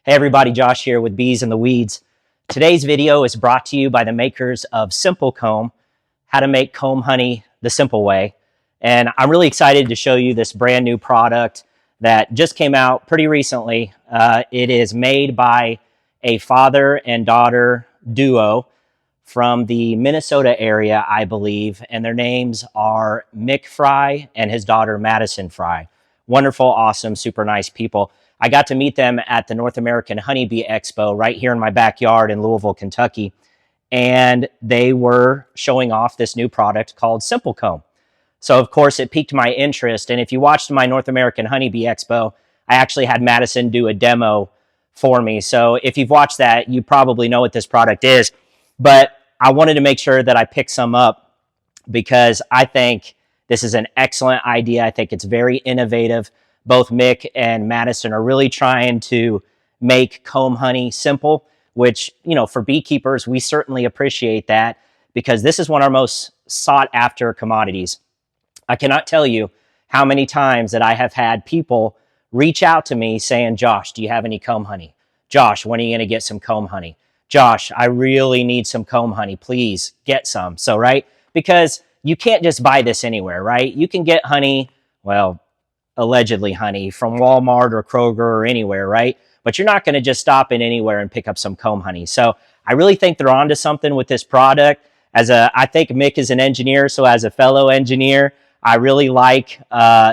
Hey everybody, Josh here with Bees in the Weeds. Today's video is brought to you by the makers of SIMPLKOMB, how to make comb honey the simple way. And I'm really excited to show you this brand new product that just came out pretty recently. It is made by a father and daughter duo from the Minnesota area, I believe, and their names are Mick Fry and his daughter Madison Fry. Wonderful, awesome, super nice people. I got to meet them at the North American Honeybee Expo right here in my backyard in Louisville, Kentucky. And they were showing off this new product called SIMPLKOMB. So, of course, it piqued my interest. And if you watched my North American Honeybee Expo, I actually had Madison do a demo for me. So if you've watched that, you probably know what this product is. But I wanted to make sure that I picked some up because I think this is an excellent idea. I think it's very innovative. Both Mick and Madison are really trying to make comb honey simple, which, you know, for beekeepers, we certainly appreciate that because this is one of our most sought after commodities. I cannot tell you how many times that I have had people reach out to me saying, Josh, do you have any comb honey? Josh, when are you going to get some comb honey? Josh, I really need some comb honey. Please get some. So, right? Because you can't just buy this anywhere, right? You can get honey, well, allegedly honey from Walmart or Kroger or anywhere, right? But you're not going to just stop in anywhere and pick up some comb honey. So I really think they're onto something with this product. I think Mick is an engineer, so as a fellow engineer, I really like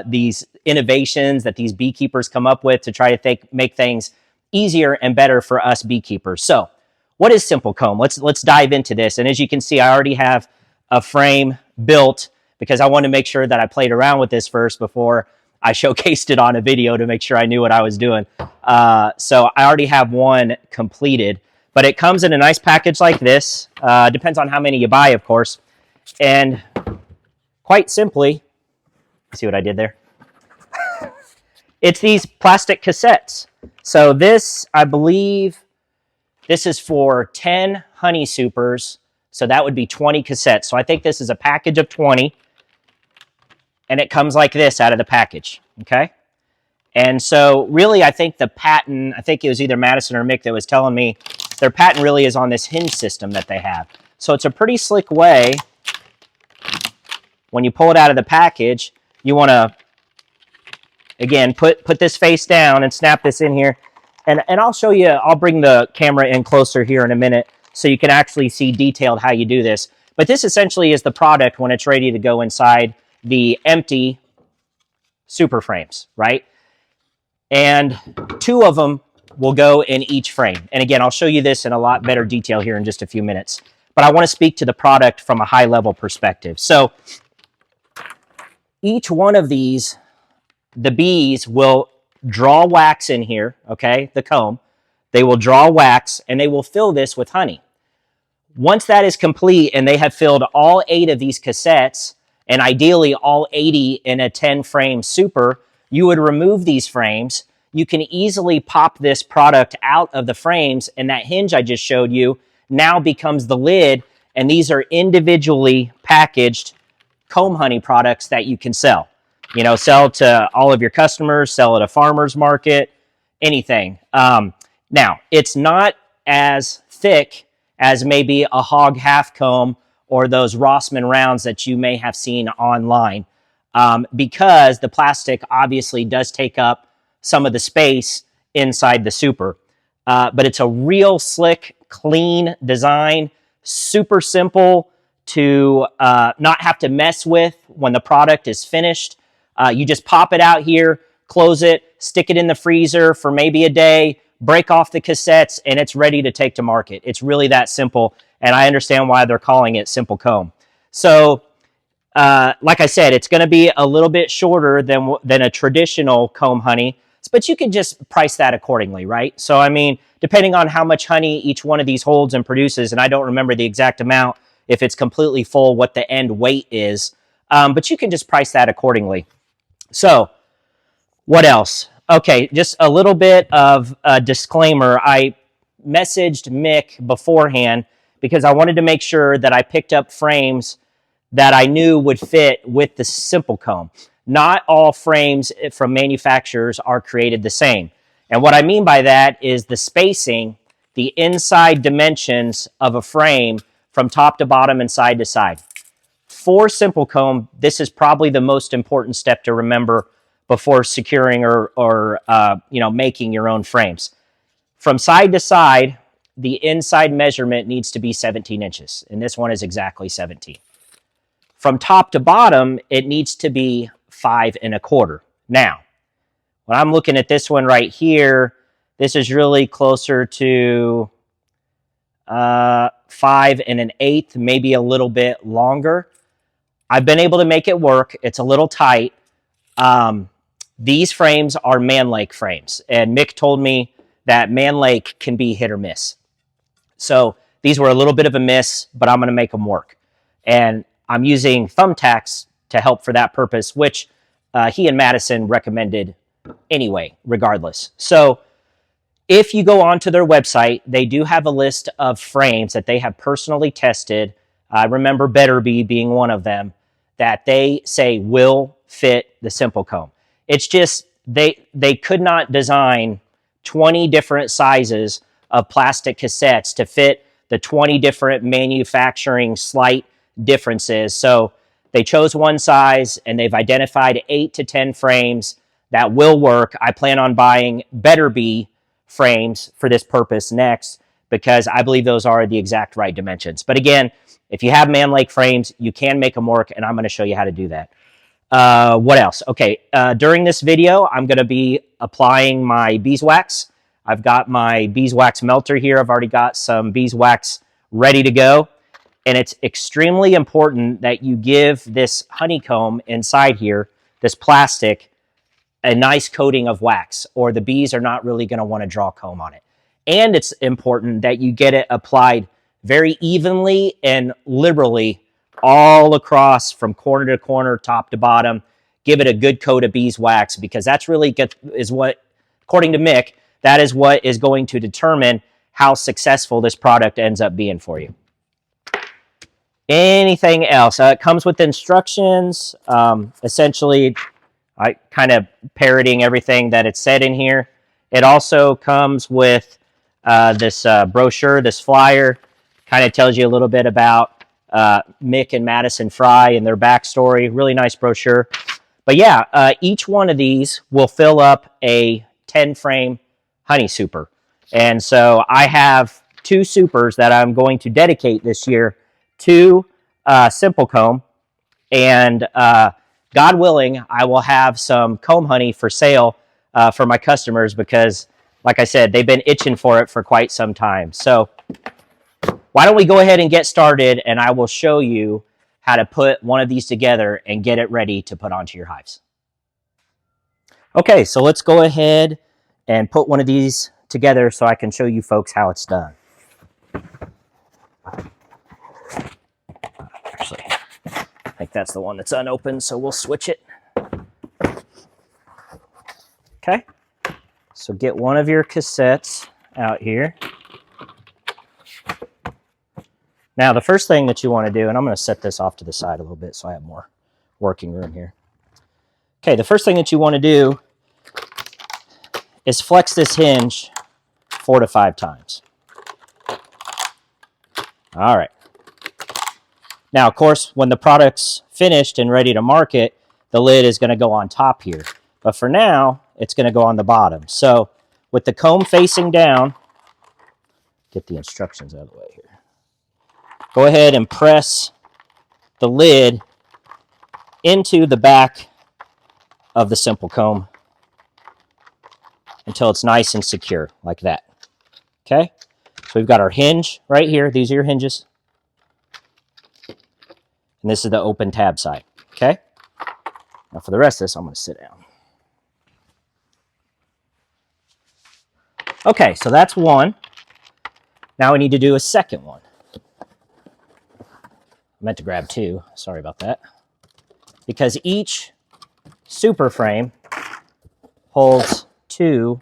these innovations that these beekeepers come up with to try to make things easier and better for us beekeepers. So what is SIMPLKOMB? Let's dive into this. And as you can see, I already have a frame built because I wanted to make sure that I played around with this first before I showcased it on a video to make sure I knew what I was doing. So I already have one completed, but it comes in a nice package like this. Depends on how many you buy, of course. And quite simply, see what I did there? It's these plastic cassettes. So this, I believe, this is for 10 honey supers. So that would be 20 cassettes. So I think this is a package of 20. And it comes like this out of the package, okay? And so really, I think the patent, I think it was either Madison or Mick that was telling me, their patent really is on this hinge system that they have. So it's a pretty slick way, when you pull it out of the package, you want to, again, put this face down and snap this in here. And I'll show you, I'll bring the camera in closer here in a minute so you can actually see detailed how you do this. But this essentially is the product when it's ready to go inside the empty super frames, right? And 2 of them will go in each frame. And again, I'll show you this in a lot better detail here in just a few minutes. But I want to speak to the product from a high level perspective. So each one of these, the bees will draw wax in here, okay, the comb. They will draw wax and they will fill this with honey. Once that is complete and they have filled all 8 of these cassettes, and ideally all 80 in a 10-frame super, you would remove these frames. You can easily pop this product out of the frames, and that hinge I just showed you now becomes the lid, and these are individually packaged comb honey products that you can sell. You know, sell to all of your customers, sell at a farmer's market, anything. Now, it's not as thick as maybe a hog half comb or those Rossmann rounds that you may have seen online, because the plastic obviously does take up some of the space inside the super. But it's a real slick, clean design, super simple to not have to mess with when the product is finished. You just pop it out here, close it, stick it in the freezer for maybe a day, break off the cassettes, and it's ready to take to market. It's really that simple. And I understand why they're calling it SIMPLKOMB. So, like I said, it's going to be a little bit shorter than a traditional comb honey, but you can just price that accordingly, right? So, I mean, depending on how much honey each one of these holds and produces, and I don't remember the exact amount, if it's completely full, what the end weight is, but you can just price that accordingly. So, what else? Okay, just a little bit of a disclaimer. I messaged Mick beforehand because I wanted to make sure that I picked up frames that I knew would fit with the SIMPLKOMB. Not all frames from manufacturers are created the same. And what I mean by that is the spacing, the inside dimensions of a frame from top to bottom and side to side. For SIMPLKOMB, this is probably the most important step to remember before securing or making your own frames. From side to side, the inside measurement needs to be 17 inches, and this one is exactly 17. From top to bottom, it needs to be 5 1/4. Now, when I'm looking at this one right here, this is really closer to 5 1/8, maybe a little bit longer. I've been able to make it work. It's a little tight. These frames are Man Lake frames, and Mick told me that Man Lake can be hit or miss. So these were a little bit of a miss, but I'm going to make them work. And I'm using thumbtacks to help for that purpose, which he and Madison recommended anyway, regardless. So if you go onto their website, they do have a list of frames that they have personally tested. I remember Better Bee being one of them, that they say will fit the SIMPLKOMB. It's just they could not design 20 different sizes of plastic cassettes to fit the 20 different manufacturing slight differences. So they chose one size, and they've identified 8 to 10 frames that will work. I plan on buying Better Bee frames for this purpose next, because I believe those are the exact right dimensions. But again, if you have Man Lake frames, you can make them work, and I'm going to show you how to do that. What else? Okay, during this video, I'm going to be applying my beeswax. I've got my beeswax melter here. I've already got some beeswax ready to go. And it's extremely important that you give this honeycomb inside here, this plastic, a nice coating of wax, or the bees are not really going to want to draw comb on it. And it's important that you get it applied very evenly and liberally all across from corner to corner, top to bottom. Give it a good coat of beeswax, because that's really is what, according to Mick, that is what is going to determine how successful this product ends up being for you. Anything else? It comes with instructions. Essentially, I kind of parroting everything that it said in here. It also comes with this brochure, this flyer. Kind of tells you a little bit about Mick and Madison Fry and their backstory. Really nice brochure. But yeah, each one of these will fill up a 10-frame honey super. And so I have 2 supers that I'm going to dedicate this year to SIMPLKOMB. And God willing, I will have some comb honey for sale for my customers, because, like I said, they've been itching for it for quite some time. So why don't we go ahead and get started, and I will show you how to put one of these together and get it ready to put onto your hives. Okay, so let's go ahead and put one of these together so I can show you folks how it's done. Actually, I think that's the one that's unopened, so we'll switch it. Okay, so get one of your cassettes out here. Now, the first thing that you want to do, and I'm going to set this off to the side a little bit so I have more working room here. Okay, the first thing that you want to do is flex this hinge 4 to 5 times. All right. Now, of course, when the product's finished and ready to market, the lid is going to go on top here. But for now, it's going to go on the bottom. So with the comb facing down, get the instructions out of the way here. Go ahead and press the lid into the back of the SIMPLKOMB until it's nice and secure, like that. Okay? So we've got our hinge right here. These are your hinges. And this is the open tab side. Okay? Now for the rest of this, I'm going to sit down. Okay, so that's one. Now we need to do a second one. I meant to grab 2. Sorry about that. Because each super frame holds 2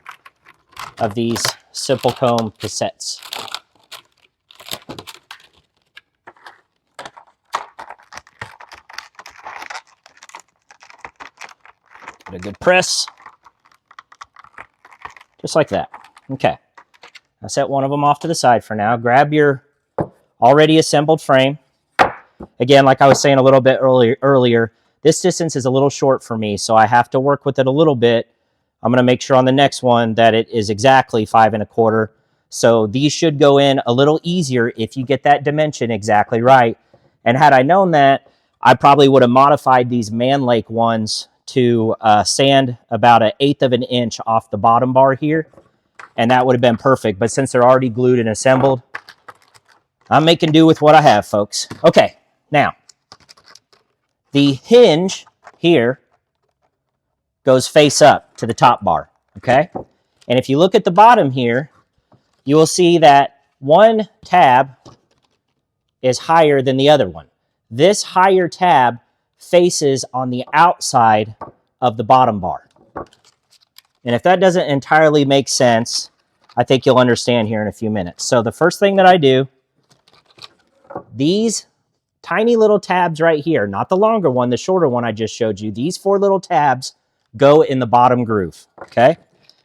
of these SIMPLKOMB cassettes. Get a good press. just like that. Okay. I'll set one of them off to the side for now. Grab your already assembled frame. Again, like I was saying a little bit earlier, this distance is a little short for me, so I have to work with it a little bit. I'm going to make sure on the next one that it is exactly 5 1/4. So these should go in a little easier if you get that dimension exactly right. And had I known that, I probably would have modified these Man Lake ones to sand about 1/8 of an inch off the bottom bar here, and that would have been perfect. But since they're already glued and assembled, I'm making do with what I have, folks. Okay, now, the hinge here goes face up to the top bar, okay? And if you look at the bottom here, you will see that one tab is higher than the other one. This higher tab faces on the outside of the bottom bar. And if that doesn't entirely make sense, I think you'll understand here in a few minutes. So the first thing that I do, these tiny little tabs right here, not the longer one, the shorter one I just showed you, these 4 little tabs go in the bottom groove, okay?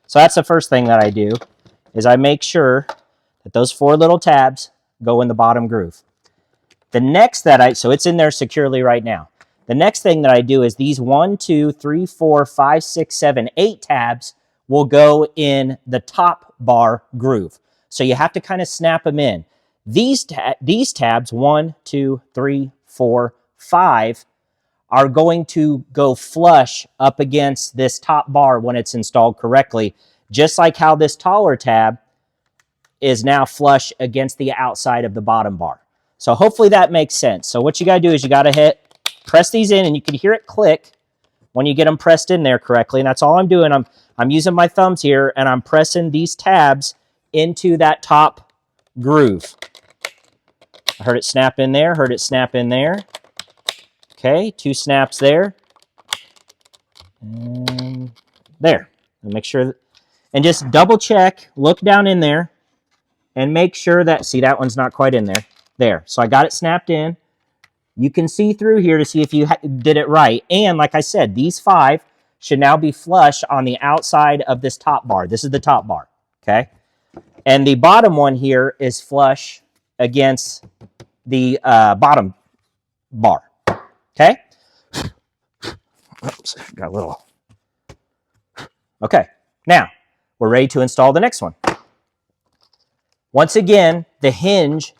So that's the first thing that I do, is I make sure that those 4 little tabs go in the bottom groove. The next that so it's in there securely right now. The next thing that I do is these 1, 2, 3, 4, 5, 6, 7, 8 tabs will go in the top bar groove. So you have to kind of snap them in. These tabs, 1, 2, 3, 4, 5, are going to go flush up against this top bar when it's installed correctly, just like how this taller tab is now flush against the outside of the bottom bar. So hopefully that makes sense. So what you got to do is you got to press these in, and you can hear it click when you get them pressed in there correctly. And that's all I'm doing. I'm using my thumbs here, and I'm pressing these tabs into that top groove. I heard it snap in there, heard it snap in there. Okay, 2 snaps there. And there. And make sure, and just double check, look down in there, and make sure that, see, that one's not quite in there. There. So I got it snapped in. You can see through here to see if you did it right. And like I said, these 5 should now be flush on the outside of this top bar. This is the top bar, okay? And the bottom one here is flush against the bottom bar, okay? Oops, got a little. Okay, now we're ready to install the next one. Once again, the hinge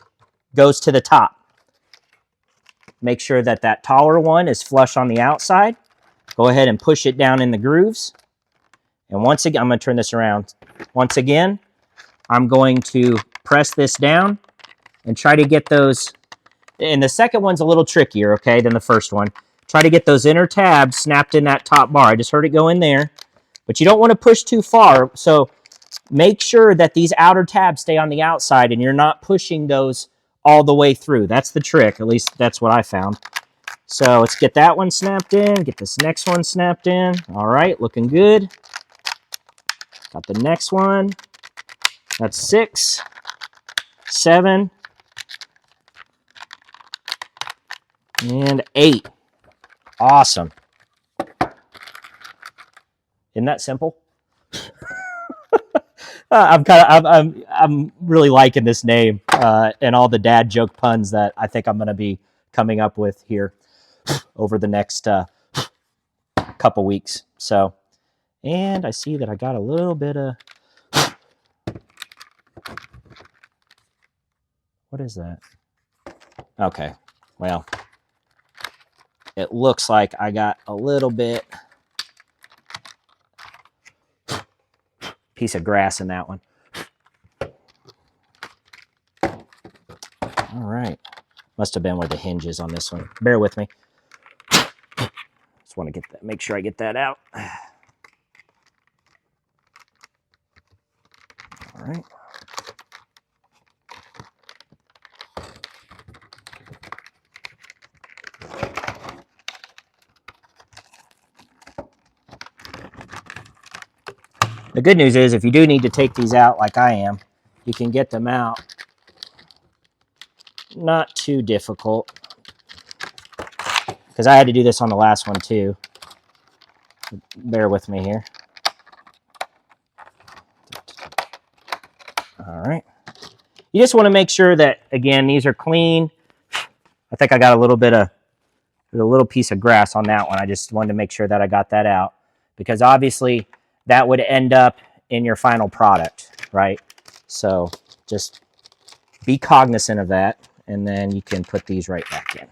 goes to the top. Make sure that that taller one is flush on the outside. Go ahead and push it down in the grooves. And once again, I'm going to turn this around. Once again, I'm going to press this down and try to get those. And the second one's a little trickier, okay, than the first one. Try to get those inner tabs snapped in that top bar. I just heard it go in there. But you don't want to push too far. So make sure that these outer tabs stay on the outside and you're not pushing those all the way through. That's the trick. At least that's what I found. So let's get that one snapped in. Get this next one snapped in. All right, looking good. Got the next one. That's 6, 7, and 8. Awesome. Isn't that simple? I'm really liking this name and all the dad joke puns that I think I'm going to be coming up with here over the next couple weeks. So, and I see that I got a little bit of, what is that? Okay, well, it looks like I got a little bit piece of grass in that one. All right. Must have been where the hinge is on this one. Bear with me. Just want to get that, make sure I get that out. All right. The good news is if you do need to take these out like I am, you can get them out. Not too difficult. Because I had to do this on the last one too. Bear with me here. All right. You just want to make sure that, again, these are clean. I think I got a little piece of grass on that one. I just wanted to make sure that I got that out, because obviously that would end up in your final product, right? So just be cognizant of that, and then you can put these right back in.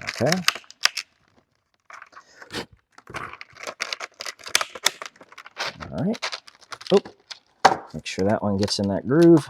Okay. All right. Oh, make sure that one gets in that groove.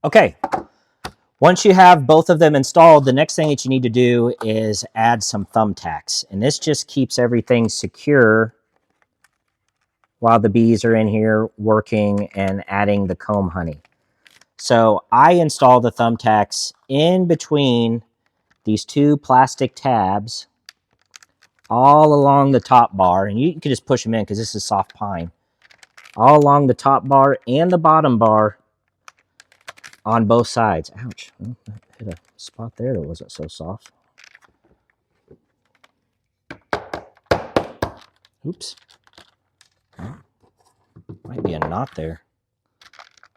Okay, once you have both of them installed, the next thing that you need to do is add some thumbtacks. And this just keeps everything secure while the bees are in here working and adding the comb honey. So I install the thumbtacks in between these two plastic tabs all along the top bar, and you can just push them in because this is soft pine, all along the top bar and the bottom bar on both sides. Ouch. Well, I hit a spot there that wasn't so soft. Oops. Might be a knot there.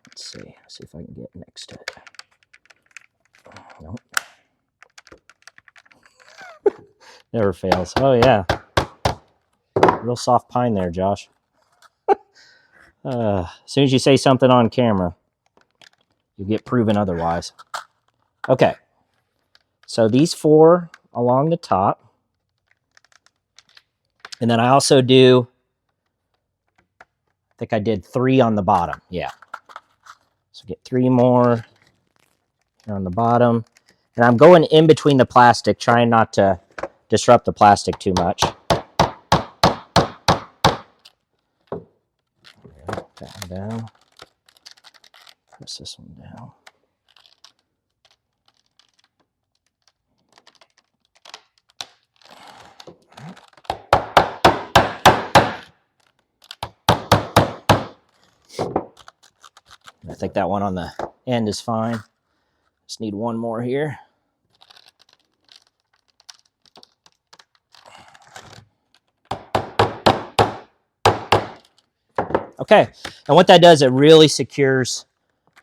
Let's see. See if I can get next to it. Nope. Never fails. Oh, yeah. Real soft pine there, Josh. As soon as you say something on camera, you get proven otherwise. Okay. So these 4 along the top. And then I also do, I think I did 3 on the bottom. Yeah. So get 3 more here on the bottom. And I'm going in between the plastic, trying not to disrupt the plastic too much. That one down. Press this one down. I think that one on the end is fine. Just need one more here. Okay, and what that does, it really secures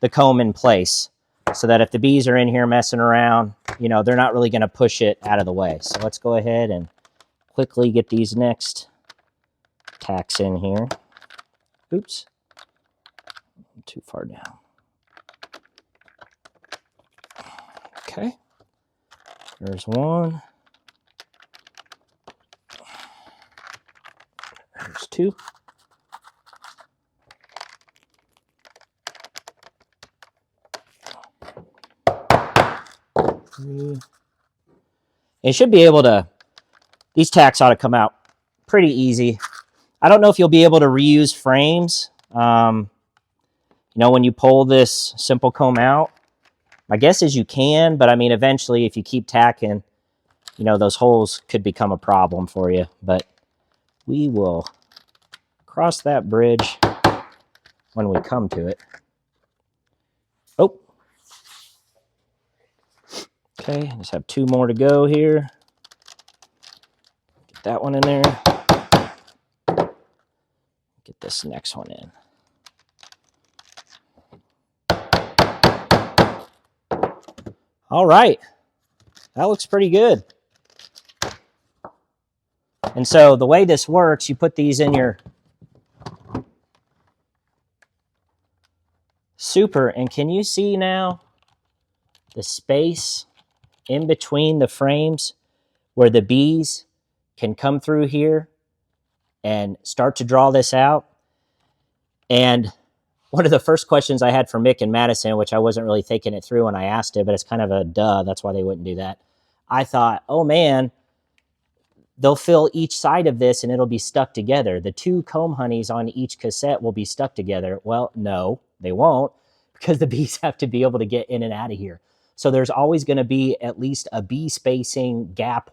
the comb in place so that if the bees are in here messing around, you know, they're not really going to push it out of the way. So let's go ahead and quickly get these next tacks in here. Oops, too far down. Okay, there's one. There's 2. It should be able to, these tacks ought to come out pretty easy. I don't know if you'll be able to reuse frames. You know, when you pull this SIMPLKOMB out, my guess is you can, but I mean, eventually if you keep tacking, you know, those holes could become a problem for you. But we will cross that bridge when we come to it. Oh. Okay, just have 2 more to go here. Get that one in there. Get this next one in. All right, that looks pretty good. And so the way this works, you put these in your super, and can you see now the space in between the frames where the bees can come through here and start to draw this out? And one of the first questions I had for Mick and Madison, which I wasn't really thinking it through when I asked it, but it's kind of a duh, that's why they wouldn't do that. I thought, oh man, they'll fill each side of this and it'll be stuck together. The 2 comb honeys on each cassette will be stuck together. Well, no, they won't, because the bees have to be able to get in and out of here. So there's always going to be at least a bee spacing gap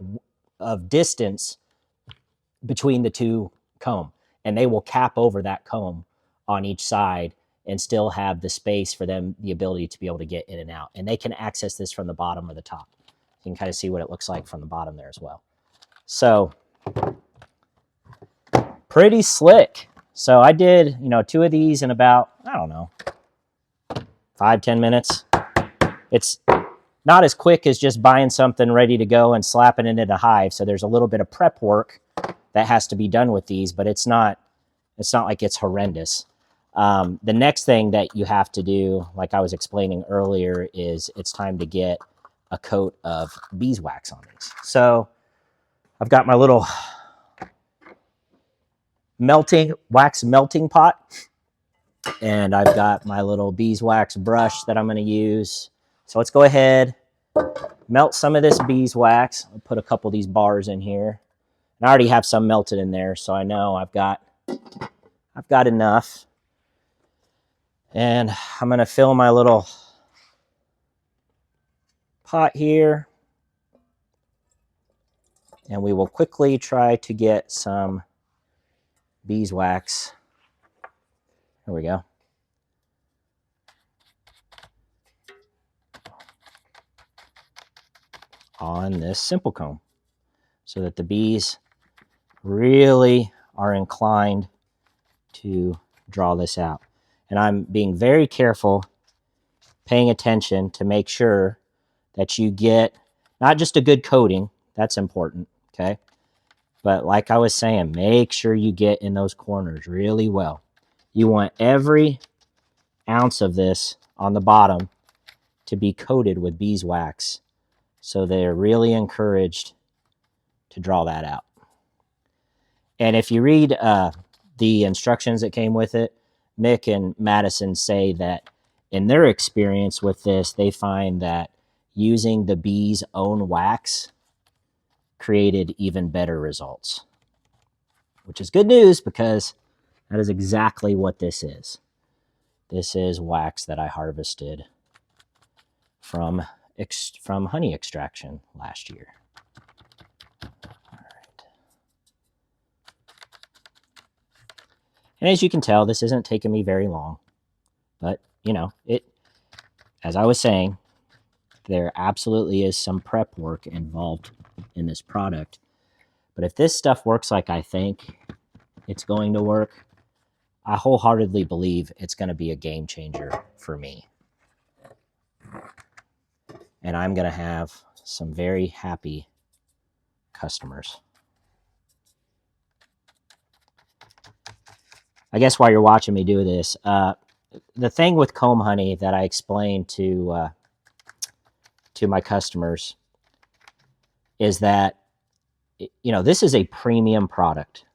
of distance between the 2 comb, and they will cap over that comb on each side and still have the space for them, the ability to be able to get in and out. And they can access this from the bottom or the top. You can kind of see what it looks like from the bottom there as well. So pretty slick. So I did, you know, 2 of these in about, I don't know, 5-10 minutes. It's not as quick as just buying something ready to go and slapping it in a hive. So there's a little bit of prep work that has to be done with these, but it's not like it's horrendous. The next thing that you have to do, like I was explaining earlier, is it's time to get a coat of beeswax on these. So I've got my little wax melting pot, and I've got my little beeswax brush that I'm going to use. So let's go ahead, melt some of this beeswax. I'll put a couple of these bars in here. And I already have some melted in there, so I know I've got enough. And I'm going to fill my little pot here. And we will quickly try to get some beeswax. There we go. On this simple comb so that the bees really are inclined to draw this out. And I'm being very careful, paying attention to make sure that you get not just a good coating, that's important, okay? But like I was saying, make sure you get in those corners really well. You want every ounce of this on the bottom to be coated with beeswax so they're really encouraged to draw that out. And if you read the instructions that came with it, Mick and Madison say that in their experience with this, they find that using the bee's own wax created even better results, which is good news because that is exactly what this is. This is wax that I harvested from honey extraction last year. And as you can tell, this isn't taking me very long, but you know, as I was saying, there absolutely is some prep work involved in this product. But if this stuff works like I think it's going to work, I wholeheartedly believe it's going to be a game changer for me. And I'm going to have some very happy customers. I guess while you're watching me do this, the thing with comb honey that I explained to my customers is that, you know, this is a premium product.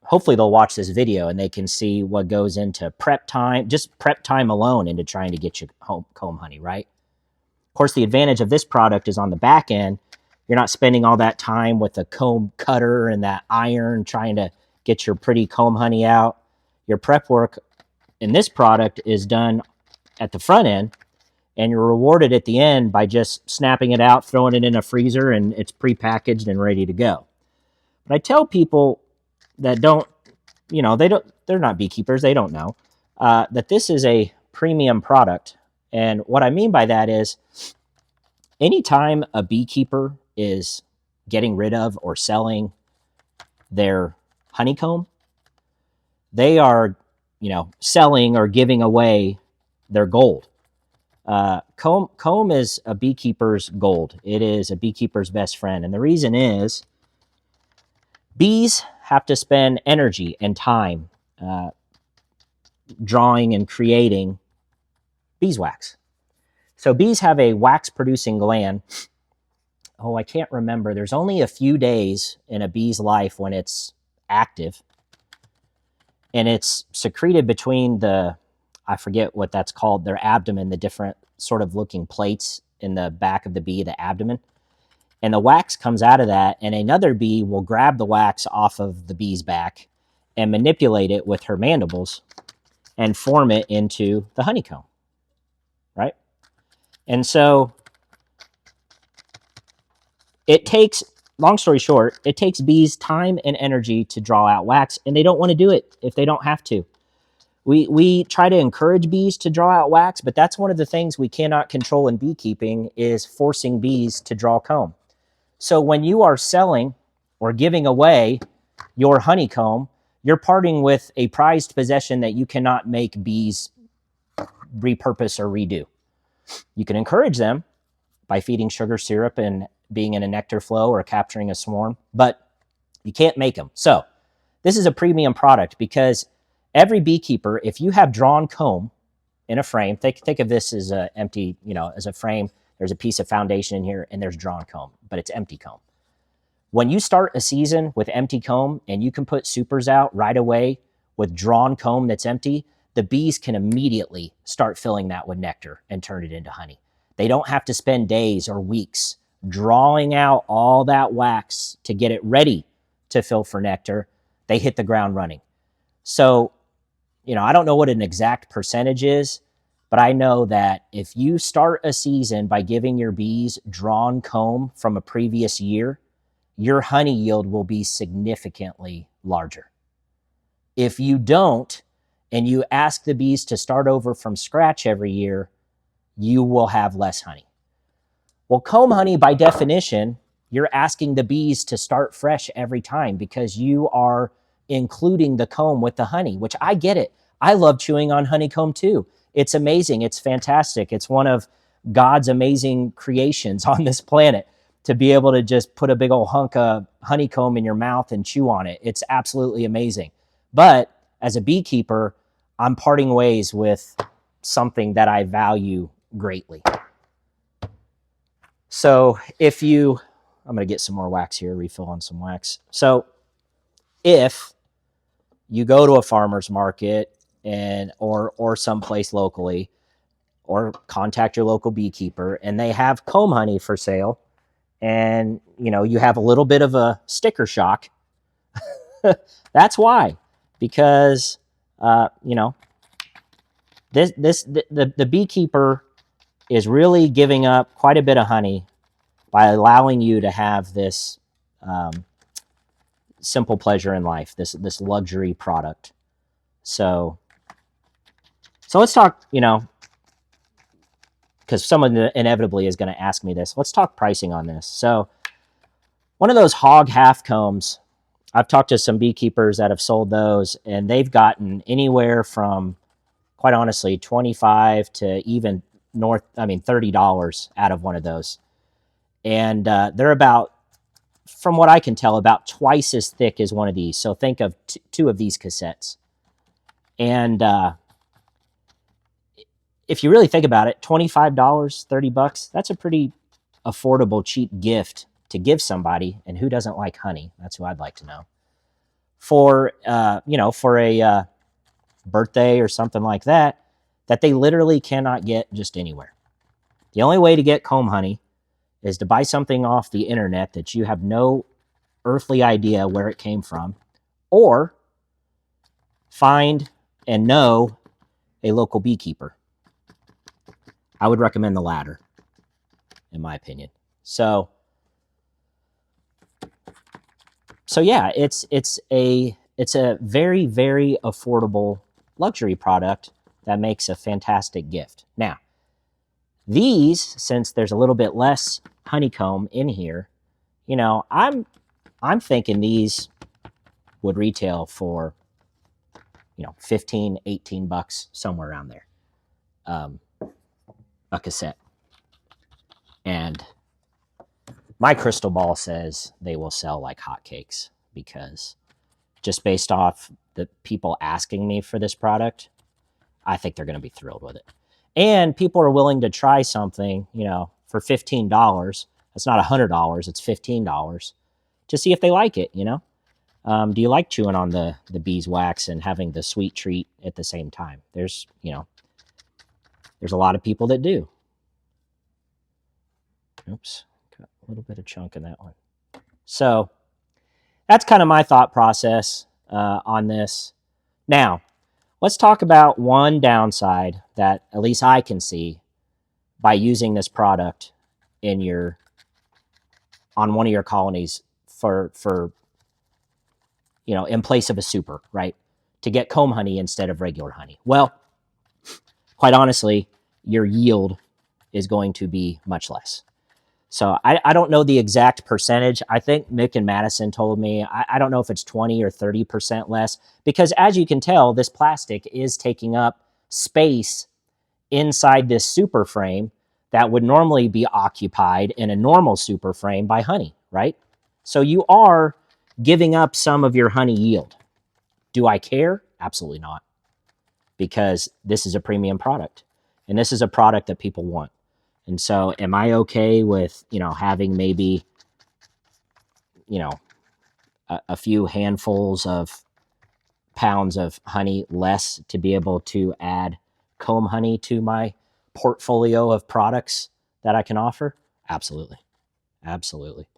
Hopefully they'll watch this video and they can see what goes into prep time, just prep time alone into trying to get your comb honey, right? Of course, the advantage of this product is on the back end. You're not spending all that time with a comb cutter and that iron trying to get your pretty comb honey out. Your prep work in this product is done at the front end, and you're rewarded at the end by just snapping it out, throwing it in a freezer, and it's pre-packaged and ready to go. But I tell people that don't, you know, they're not beekeepers, they don't know, that this is a premium product. And what I mean by that is anytime a beekeeper is getting rid of or selling their honeycomb, they are, you know, selling or giving away their gold. Comb is a beekeeper's gold. It is a beekeeper's best friend. And the reason is bees have to spend energy and time drawing and creating beeswax. So bees have a wax-producing gland. Oh, I can't remember. There's only a few days in a bee's life when it's active. And it's secreted between the, I forget what that's called, their abdomen, the different sort of looking plates in the back of the bee, the abdomen. And the wax comes out of that, and another bee will grab the wax off of the bee's back and manipulate it with her mandibles and form it into the honeycomb, right? And so it takes, long story short, it takes bees time and energy to draw out wax, and they don't want to do it if they don't have to. We try to encourage bees to draw out wax, but that's one of the things we cannot control in beekeeping is forcing bees to draw comb. So when you are selling or giving away your honeycomb, you're parting with a prized possession that you cannot make bees repurpose or redo. You can encourage them by feeding sugar syrup and being in a nectar flow or capturing a swarm, but you can't make them. So this is a premium product because every beekeeper, if you have drawn comb in a frame, think of this as an empty, you know, as a frame, there's a piece of foundation in here and there's drawn comb, but it's empty comb. When you start a season with empty comb and you can put supers out right away with drawn comb that's empty, the bees can immediately start filling that with nectar and turn it into honey. They don't have to spend days or weeks drawing out all that wax to get it ready to fill for nectar. They hit the ground running. So, you know, I don't know what an exact percentage is, but but I know that if you start a season by giving your bees drawn comb from a previous year, your honey yield will be significantly larger. If you don't, and you ask the bees to start over from scratch every year, you will have less honey. Well, comb honey, by definition, you're asking the bees to start fresh every time because you are including the comb with the honey, which I get it. I love chewing on honeycomb too. It's amazing. It's fantastic. It's one of God's amazing creations on this planet to be able to just put a big old hunk of honeycomb in your mouth and chew on it. It's absolutely amazing. But as a beekeeper, I'm parting ways with something that I value greatly. So if you, I'm going to get some more wax here, refill on some wax. So if you go to a farmer's market or someplace locally, or contact your local beekeeper and they have comb honey for sale, and you have a little bit of a sticker shock, that's why. Because the beekeeper is really giving up quite a bit of honey by allowing you to have this simple pleasure in life, this luxury product. So let's talk, because someone inevitably is going to ask me this. Let's talk pricing on this. So one of those hog half combs, I've talked to some beekeepers that have sold those, and they've gotten anywhere from, quite honestly, $25 to even $30 out of one of those. And they're about, from what I can tell, about twice as thick as one of these. So think of two of these cassettes. And if you really think about it, $25, $30, that's a pretty affordable, cheap gift to give somebody. And who doesn't like honey? That's who I'd like to know. For, for a birthday or something like that, that they literally cannot get just anywhere. The only way to get comb honey is to buy something off the internet that you have no earthly idea where it came from, or find and know a local beekeeper. I would recommend the latter, in my opinion. So yeah, it's a very, very affordable luxury product that makes a fantastic gift. Now, these, since there's a little bit less honeycomb in here, I'm thinking these would retail for, 15, 18 bucks, somewhere around there. A cassette. And my crystal ball says they will sell like hotcakes, because just based off the people asking me for this product, I think they're going to be thrilled with it. And people are willing to try something, for $15. That's not $100, it's $15, to see if they like it, Do you like chewing on the beeswax and having the sweet treat at the same time? There's a lot of people that do. Oops, got a little bit of chunk in that one. So that's kind of my thought process on this. Now, let's talk about one downside that at least I can see by using this product on one of your colonies for in place of a super, right? To get comb honey instead of regular honey. Well, quite honestly, your yield is going to be much less. So I don't know the exact percentage. I think Mick and Madison told me, I don't know if it's 20 or 30% less, because as you can tell, this plastic is taking up space inside this super frame that would normally be occupied in a normal super frame by honey, right? So you are giving up some of your honey yield. Do I care? Absolutely not, because this is a premium product, and this is a product that people want. And so am I okay with, having maybe, a few handfuls of pounds of honey less to be able to add comb honey to my portfolio of products that I can offer? Absolutely. Absolutely.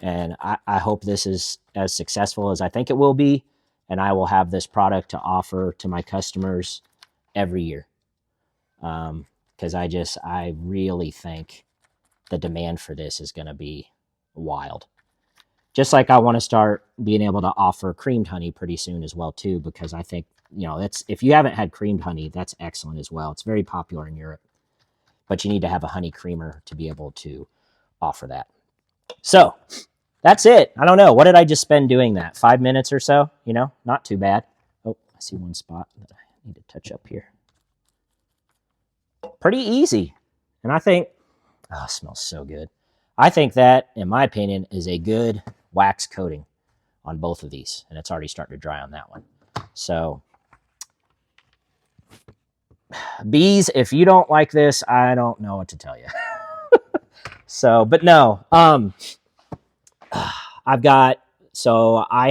And I hope this is as successful as I think it will be, and I will have this product to offer to my customers every year. because I really think the demand for this is going to be wild. Just like I want to start being able to offer creamed honey pretty soon as well too, because I think, that's, if you haven't had creamed honey, that's excellent as well. It's very popular in Europe, but you need to have a honey creamer to be able to offer that. So that's it. I don't know. What did I just spend doing that? 5 minutes or so? Not too bad. Oh, I see one spot that I need to touch up here. Pretty easy. And I think, oh, it smells so good. I think that, in my opinion, is a good wax coating on both of these. And it's already starting to dry on that one. So, bees, if you don't like this, I don't know what to tell you. So, but no, I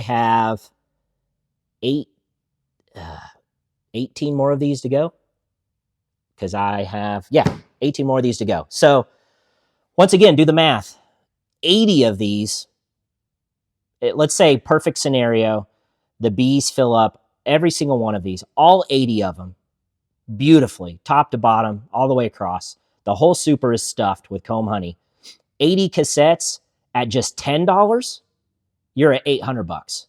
have 18 more of these to go. Because I have, 18 more of these to go. So, once again, do the math. 80 of these, let's say perfect scenario, the bees fill up every single one of these, all 80 of them, beautifully, top to bottom, all the way across. The whole super is stuffed with comb honey. 80 cassettes at just $10, you're at $800.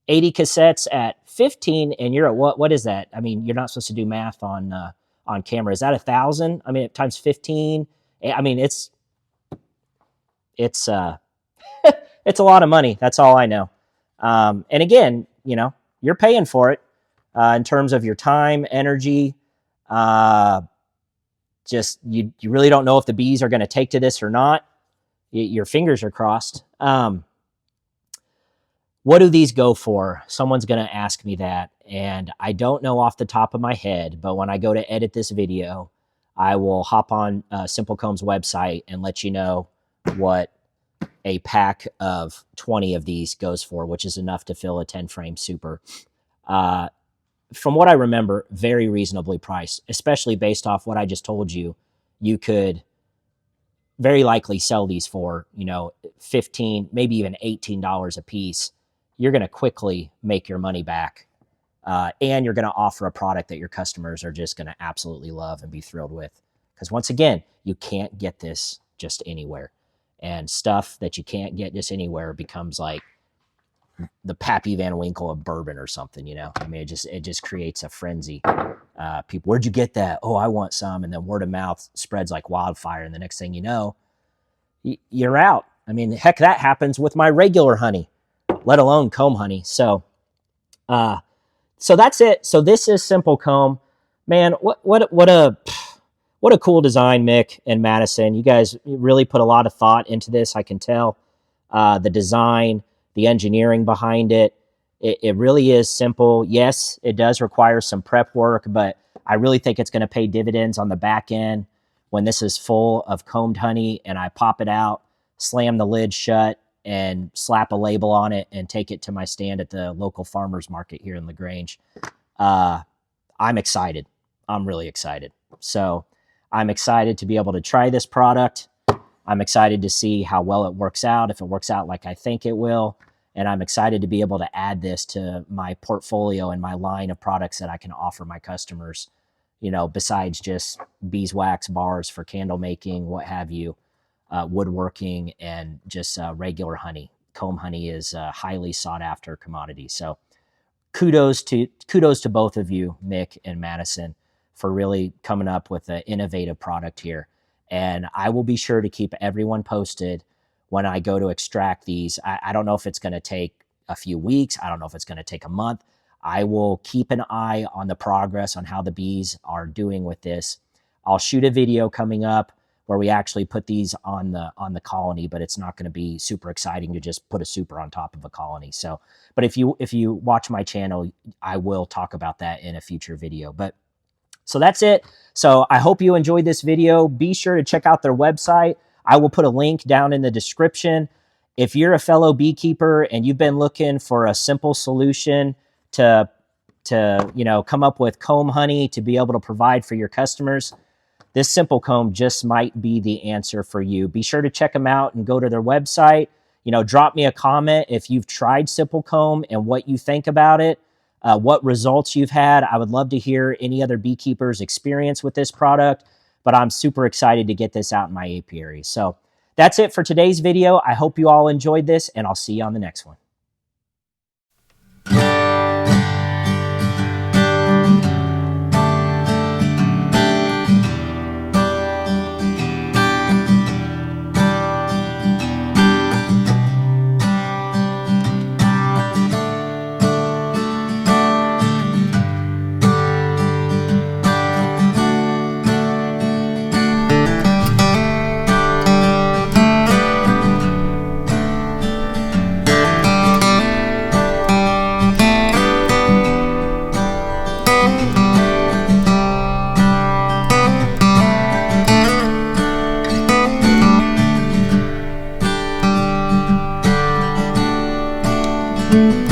80 cassettes at 15, and you're at what is that? I mean, you're not supposed to do math on camera. Is that 1,000? I mean, times 15. I mean, it's it's a lot of money. That's all I know. And again, you're paying for it in terms of your time, energy. Just you really don't know if the bees are going to take to this or not. Your fingers are crossed. What do these go for? Someone's going to ask me that. And I don't know off the top of my head, but when I go to edit this video, I will hop on SIMPLKOMB's website and let you know what a pack of 20 of these goes for, which is enough to fill a 10-frame super. From what I remember, very reasonably priced, especially based off what I just told you. You could very likely sell these for, $15, maybe even $18 a piece. You're going to quickly make your money back. And you're going to offer a product that your customers are just going to absolutely love and be thrilled with. Because once again, you can't get this just anywhere. And stuff that you can't get just anywhere becomes like the Pappy Van Winkle of bourbon or something, I mean, it just creates a frenzy. People, where'd you get that? Oh, I want some. And then word of mouth spreads like wildfire. And the next thing you know, you're out. I mean, heck, that happens with my regular honey, let alone comb honey. So that's it. So this is SIMPLKOMB. Man, what a cool design, Mick and Madison. You guys really put a lot of thought into this. I can tell the design, the engineering behind it. It really is simple. Yes, it does require some prep work, but I really think it's going to pay dividends on the back end when this is full of combed honey and I pop it out, slam the lid shut, and slap a label on it and take it to my stand at the local farmer's market here in LaGrange. I'm excited. I'm really excited. So I'm excited to be able to try this product. I'm excited to see how well it works out, if it works out like I think it will. And I'm excited to be able to add this to my portfolio and my line of products that I can offer my customers, besides just beeswax bars for candle making, what have you, woodworking, and just regular honey. Comb honey is a highly sought after commodity. So kudos to both of you, Mick and Madison, for really coming up with an innovative product here. And I will be sure to keep everyone posted when I go to extract these. I don't know if it's going to take a few weeks. I don't know if it's going to take a month. I will keep an eye on the progress on how the bees are doing with this. I'll shoot a video coming up where we actually put these on the colony, but it's not going to be super exciting to just put a super on top of a colony. So, but if you watch my channel, I will talk about that in a future video. But so that's it. So I hope you enjoyed this video. Be sure to check out their website. I will put a link down in the description. If you're a fellow beekeeper and you've been looking for a simple solution to come up with comb honey to be able to provide for your customers, this SIMPLKOMB just might be the answer for you. Be sure to check them out and go to their website. Drop me a comment if you've tried SIMPLKOMB and what you think about it. what results you've had. I would love to hear any other beekeepers' experience with this product, but I'm super excited to get this out in my apiary. So that's it for today's video. I hope you all enjoyed this, and I'll see you on the next one. Mm-hmm.